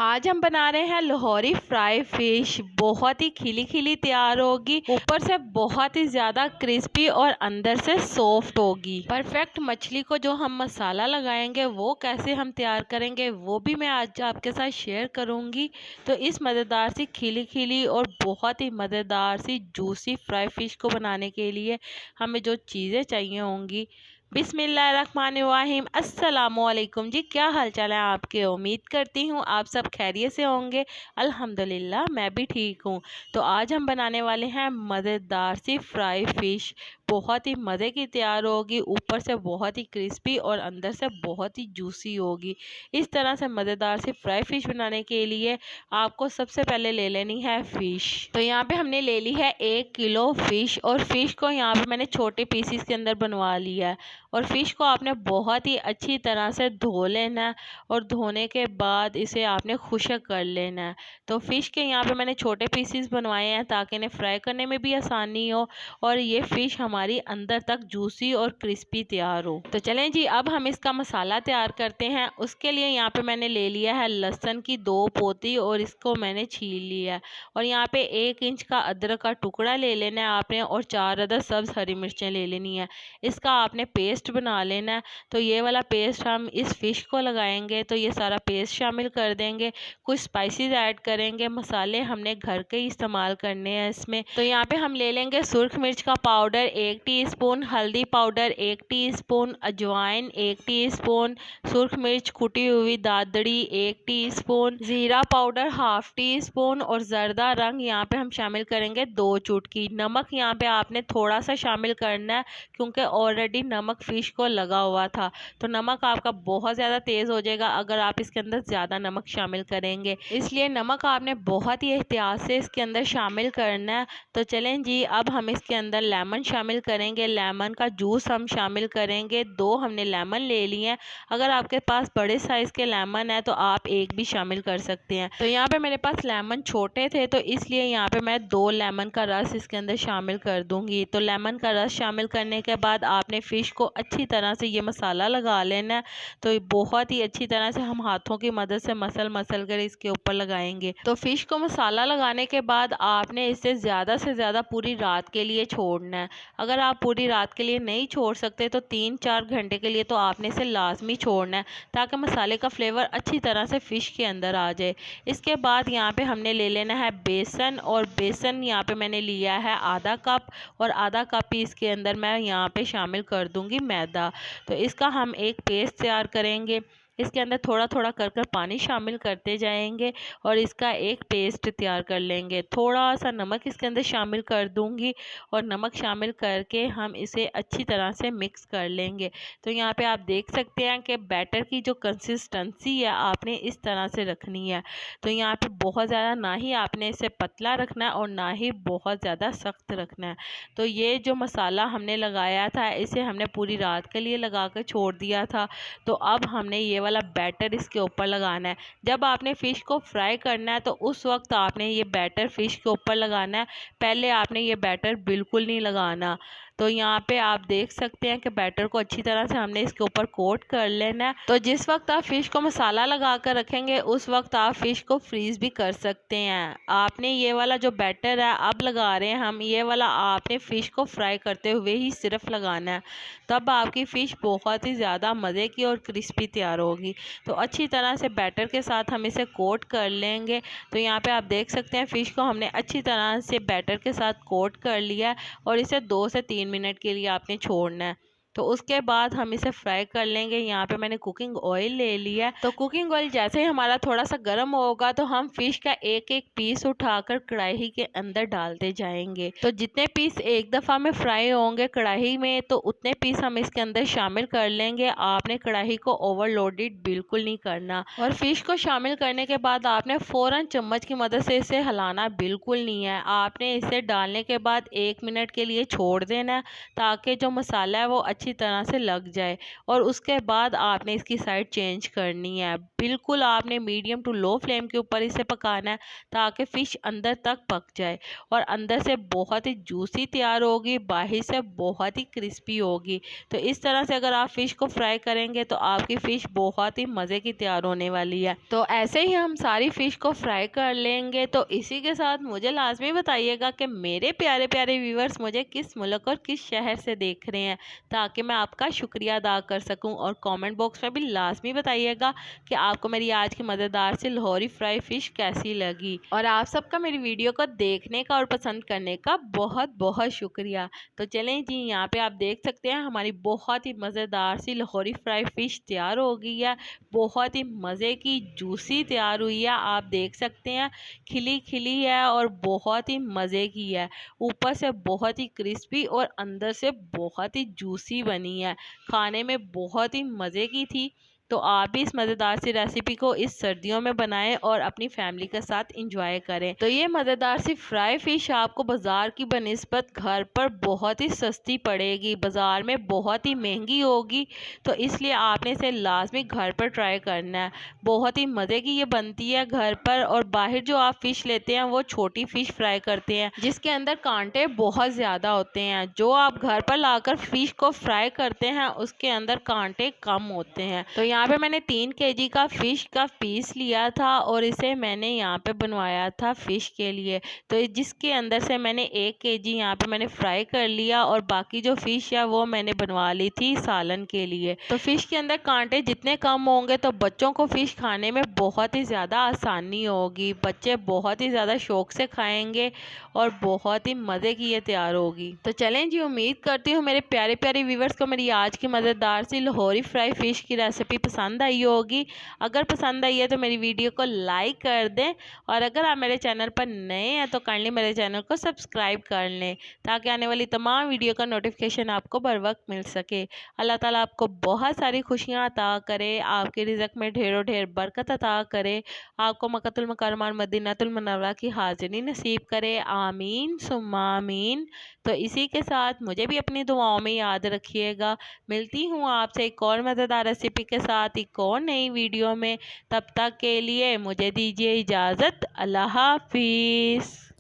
आज हम बना रहे हैं लाहौरी फ्राई फिश। बहुत ही खिली खिली तैयार होगी, ऊपर से बहुत ही ज़्यादा क्रिस्पी और अंदर से सॉफ्ट होगी। परफेक्ट मछली को जो हम मसाला लगाएंगे वो कैसे हम तैयार करेंगे वो भी मैं आज आपके साथ शेयर करूंगी। तो इस मज़ेदार सी खिली खिली और बहुत ही मज़ेदार सी जूसी फ्राई फिश को बनाने के लिए हमें जो चीज़ें चाहिए होंगी। बिस्मिल्लाहिर्रहमानिर्रहीम, अस्सलामुअलैकुम जी। क्या हाल चाल है आपके? उम्मीद करती हूँ आप सब खैरियत से होंगे। अल्हम्दुलिल्लाह मैं भी ठीक हूँ। तो आज हम बनाने वाले हैं मज़ेदार सी फ्राई फ़िश। बहुत ही मज़े की तैयार होगी, ऊपर से बहुत ही क्रिस्पी और अंदर से बहुत ही जूसी होगी। इस तरह से मज़ेदार सी फ्राई फ़िश बनाने के लिए आपको सबसे पहले ले लेनी है फ़िश। तो यहाँ पे हमने ले ली है 1 किलो फ़िश और फ़िश को यहाँ पे मैंने छोटे पीसीस के अंदर बनवा लिया है। और फ़िश को आपने बहुत ही अच्छी तरह से धो लेना है और धोने के बाद इसे आपने खुश्क कर लेना है। तो फ़िश के यहाँ पे मैंने छोटे पीसीस बनवाए हैं ताकि इन्हें फ्राई करने में भी आसानी हो और ये फ़िश हमारी अंदर तक जूसी और क्रिस्पी तैयार हो। तो चलें जी, अब हम इसका मसाला तैयार करते हैं। उसके लिए यहाँ पे मैंने ले लिया है लहसुन की 2 पोती और इसको मैंने छील लिया है। और यहाँ पे 1 इंच का अदरक का टुकड़ा ले लेना है आपने और 4 अदद सब्ज़ हरी मिर्चें ले लेनी है। इसका आपने पेस्ट बना लेना है। तो ये वाला पेस्ट हम इस फ़िश को लगाएंगे तो ये सारा पेस्ट शामिल कर देंगे। कुछ स्पाइसेस ऐड करेंगे, मसाले हमने घर के ही इस्तेमाल करने हैं इसमें। तो यहाँ पे हम ले लेंगे सुर्ख मिर्च का पाउडर 1 टीस्पून, हल्दी पाउडर 1 टीस्पून, अजवाइन 1 टीस्पून, सुर्ख मिर्च कुटी हुई दादड़ी 1 टीस्पून, ज़ीरा पाउडर हाफ टीस्पून और ज़र्दा रंग यहाँ पे हम शामिल करेंगे 2 चुटकी। नमक यहाँ पे आपने थोड़ा सा शामिल करना है क्योंकि ऑलरेडी नमक फ़िश को लगा हुआ था। तो नमक आपका बहुत ज़्यादा तेज़ हो जाएगा अगर आप इसके अंदर ज़्यादा नमक शामिल करेंगे, इसलिए नमक आपने बहुत ही एहतियात से इसके अंदर शामिल करना है। तो चलें जी, अब हम इसके अंदर लेमन शामिल करेंगे। लेमन का जूस हम शामिल करेंगे। 2 हमने लेमन ले लिए हैं। अगर आपके पास बड़े साइज़ के लेमन है तो आप 1 भी शामिल कर सकते हैं। तो यहाँ पे मेरे पास लेमन छोटे थे तो इसलिए यहाँ पे मैं 2 लेमन का रस इसके अंदर शामिल कर दूंगी। तो लेमन का रस शामिल करने के बाद आपने फ़िश को अच्छी तरह से ये मसाला लगा लेना है। तो बहुत ही अच्छी तरह से हम हाथों की मदद से मसल मसल कर इसके ऊपर लगाएंगे। तो फ़िश को मसाला लगाने के बाद आपने इसे ज़्यादा से ज़्यादा पूरी रात के लिए छोड़ना है। अगर आप पूरी रात के लिए नहीं छोड़ सकते तो 3-4 घंटे के लिए तो आपने इसे लाजमी छोड़ना है ताकि मसाले का फ्लेवर अच्छी तरह से फ़िश के अंदर आ जाए। इसके बाद यहाँ पे हमने ले लेना है बेसन और बेसन यहाँ पे मैंने लिया है आधा कप और आधा कप ही इसके अंदर मैं यहाँ पे शामिल कर दूंगी मैदा। तो इसका हम एक पेस्ट तैयार करेंगे। इसके अंदर थोड़ा थोड़ा कर कर पानी शामिल करते जाएंगे और इसका एक पेस्ट तैयार कर लेंगे। थोड़ा सा नमक इसके अंदर शामिल कर दूंगी और नमक शामिल करके हम इसे अच्छी तरह से मिक्स कर लेंगे। तो यहाँ पे आप देख सकते हैं कि बैटर की जो कंसिस्टेंसी है आपने इस तरह से रखनी है। तो यहाँ पे बहुत ज़्यादा ना ही आपने इसे पतला रखना है और ना ही बहुत ज़्यादा सख्त रखना है। तो ये जो मसाला हमने लगाया था इसे हमने पूरी रात के लिए लगा कर छोड़ दिया था। तो अब हमने ये वाला बैटर इसके ऊपर लगाना है। जब आपने फ़िश को फ्राई करना है तो उस वक्त आपने ये बैटर फ़िश के ऊपर लगाना है, पहले आपने ये बैटर बिल्कुल नहीं लगाना। तो यहाँ पे आप देख सकते हैं कि बैटर को अच्छी तरह से हमने इसके ऊपर कोट कर लेना है। तो जिस वक्त आप फ़िश को मसाला लगा कर रखेंगे उस वक्त आप फ़िश को फ्रीज़ भी कर सकते हैं। आपने ये वाला जो बैटर है अब लगा रहे हैं हम, ये वाला आपने फ़िश को फ्राई करते हुए ही सिर्फ लगाना है, तब आपकी फ़िश बहुत ही ज़्यादा मज़े की और क्रिस्पी तैयार होगी। तो अच्छी तरह से बैटर के साथ हम इसे कोट कर लेंगे। तो यहाँ पे आप देख सकते हैं फ़िश को हमने अच्छी तरह से बैटर के साथ कोट कर लिया और इसे 2 से 3 मिनट के लिए आपने छोड़ना है। तो उसके बाद हम इसे फ्राई कर लेंगे। यहाँ पे मैंने कुकिंग ऑयल ले लिया है। तो कुकिंग ऑयल जैसे ही हमारा थोड़ा सा गर्म होगा तो हम फ़िश का एक एक पीस उठाकर कढ़ाई के अंदर डालते जाएंगे। तो जितने पीस एक दफ़ा में फ्राई होंगे कढ़ाई में तो उतने पीस हम इसके अंदर शामिल कर लेंगे। आपने कढ़ाई को ओवरलोडेड बिल्कुल नहीं करना और फ़िश को शामिल करने के बाद आपने फ़ौरन चम्मच की मदद से इसे हिलाना बिल्कुल नहीं है। आपने इसे डालने के बाद 1 मिनट के लिए छोड़ देना है ताकि जो मसाला है वो अच्छी तरह से लग जाए। और उसके बाद आपने इसकी साइड चेंज करनी है। बिल्कुल आपने मीडियम टू लो फ्लेम के ऊपर इसे पकाना है ताकि फ़िश अंदर तक पक जाए और अंदर से बहुत ही जूसी तैयार होगी, बाहर से बहुत ही क्रिस्पी होगी। तो इस तरह से अगर आप फ़िश को फ्राई करेंगे तो आपकी फ़िश बहुत ही मज़े की तैयार होने वाली है। तो ऐसे ही हम सारी फ़िश को फ्राई कर लेंगे। तो इसी के साथ मुझे लाजमी बताइएगा कि मेरे प्यारे प्यारे व्यूवर्स मुझे किस मुल्क और किस शहर से देख रहे हैं, ताकि मैं आपका शुक्रिया अदा कर सकूं। और कमेंट बॉक्स में भी लाजमी बताइएगा कि आपको मेरी आज की मज़ेदार सी लाहौरी फ्राई फ़िश कैसी लगी। और आप सबका मेरी वीडियो को देखने का और पसंद करने का बहुत बहुत शुक्रिया। तो चलें जी, यहाँ पे आप देख सकते हैं हमारी बहुत ही मज़ेदार सी लाहौरी फ्राई फ़िश तैयार हो गई है। बहुत ही मज़े की जूसी तैयार हुई है। आप देख सकते हैं खिली खिली है और बहुत ही मज़े की है। ऊपर से बहुत ही क्रिस्पी और अंदर से बहुत ही जूसी बनी है। खाने में बहुत ही मज़े की थी। तो आप भी इस मज़ेदार सी रेसिपी को इस सर्दियों में बनाएं और अपनी फैमिली के साथ इंजॉय करें। तो ये मज़ेदार सी फ्राई फ़िश आपको बाज़ार की बनिस्बत घर पर बहुत ही सस्ती पड़ेगी, बाज़ार में बहुत ही महंगी होगी। तो इसलिए आपने इसे लाजमी घर पर ट्राई करना है। बहुत ही मज़े की ये बनती है घर पर। और बाहर जो आप फ़िश लेते हैं वो छोटी फ़िश फ्राई करते हैं जिसके अंदर कांटे बहुत ज़्यादा होते हैं। जो आप घर पर लाकर फ़िश को फ्राई करते हैं उसके अंदर कांटे कम होते हैं। तो यहाँ पे मैंने 3 केजी का फ़िश का पीस लिया था और इसे मैंने यहाँ पे बनवाया था फ़िश के लिए। तो जिसके अंदर से मैंने 1 केजी यहाँ पे मैंने फ्राई कर लिया और बाकी जो फ़िश है वो मैंने बनवा ली थी सालन के लिए। तो फ़िश के अंदर कांटे जितने कम होंगे तो बच्चों को फ़िश खाने में बहुत ही ज़्यादा आसानी होगी। बच्चे बहुत ही ज़्यादा शौक से खाएंगे और बहुत ही मज़े की ये तैयार होगी। तो चलें जी, उम्मीद करती हूँ मेरे प्यारे प्यारे व्यूवर्स को मेरी आज की मज़ेदार सी लाहौरी फ्राई फ़िश की रेसिपी पसंद आई होगी। अगर पसंद आई है तो मेरी वीडियो को लाइक कर दें और अगर आप मेरे चैनल पर नए हैं तो काइंडली मेरे चैनल को सब्सक्राइब कर लें ताकि आने वाली तमाम वीडियो का नोटिफिकेशन आपको बर वक्त मिल सके। अल्लाह ताला आपको बहुत सारी खुशियाँ अता करे, आपके रिज़्क़ में ढेरों ढेर बरकत अता करे, आपको मक्कतुल मुकर्रमा और मदीनातुल मुनव्वरा की हाज़िरी नसीब करे। आमीन सुम्मा आमीन। तो इसी के साथ मुझे भी अपनी दुआओं में याद रखिएगा। मिलती हूँ आपसे एक और मज़ेदार रेसिपी के साथ एक और नई वीडियो में। तब तक के लिए मुझे दीजिए इजाज़त। अल्लाह हाफिज़।